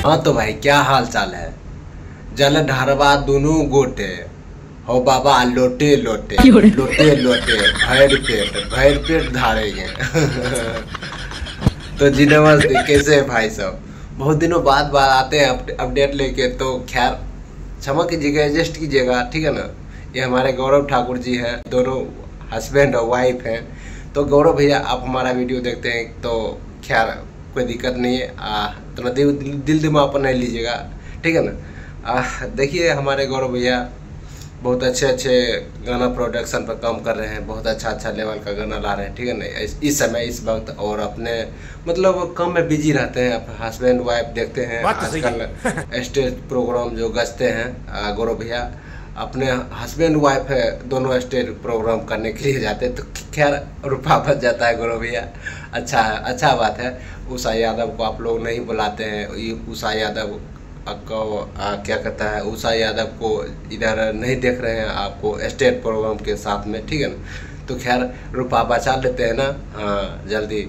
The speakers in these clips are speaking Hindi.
हाँ तो भाई क्या हाल चाल है। जल ढारवा दोनों गोटे हो बाबा लोटे लोटे लोटे लोटे भैर पेट धारेंगे। तो जी नमस्ते, कैसे है भाई साहब। बहुत दिनों बाद आते हैं अपडेट लेके। तो खैर क्षमा कीजिएगा, एडजस्ट कीजिएगा, ठीक है ना। ये हमारे गौरव ठाकुर जी हैं, दोनों हस्बैंड और वाइफ हैं। तो गौरव भैया आप हमारा वीडियो देखते हैं तो खैर कोई दिक्कत नहीं है, तो दिल दिमाग पर नहीं लीजिएगा, ठीक है ना। देखिए हमारे गौरव भैया बहुत अच्छे गाना प्रोडक्शन पर काम कर रहे हैं, बहुत अच्छा लेवल का गाना ला रहे हैं, ठीक है ना। इस समय इस वक्त और अपने मतलब काम में बिजी रहते हैं। हस्बैंड वाइफ देखते हैं आजकल स्टेज प्रोग्राम जो गजते हैं। गौरव भैया अपने हस्बैंड वाइफ है दोनों स्टेज प्रोग्राम करने के लिए जाते हैं, तो खैर रुपया बच जाता है गौरव भैया। अच्छा बात है। उषा यादव को आप लोग नहीं बुलाते हैं। उषा यादव को क्या कहता है, उषा यादव को इधर नहीं देख रहे हैं आपको स्टेज प्रोग्राम के साथ में, ठीक है ना। तो खैर रुपया बचा लेते हैं ना, हाँ जल्दी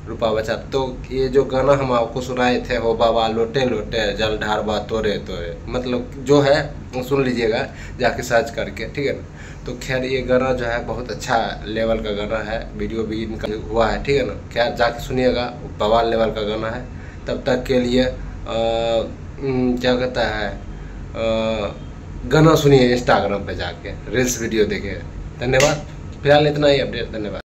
रुपया बचा। तो ये जो गाना हम आपको सुनाए थे, हो बाबा लोटे लोटे जल ढारवा तोरे तोरे, मतलब जो है सुन लीजिएगा जाके सर्च करके, ठीक है ना। तो खैर ये गाना जो है बहुत अच्छा लेवल का गाना है, वीडियो भी इनका हुआ है, ठीक है ना। खैर जाके सुनिएगा, बवाल लेवल का गाना है। तब तक के लिए क्या कहता है, गाना सुनिए इंस्टाग्राम पे जाके, रील्स वीडियो देखिए। धन्यवाद, फिलहाल इतना ही अपडेट, धन्यवाद।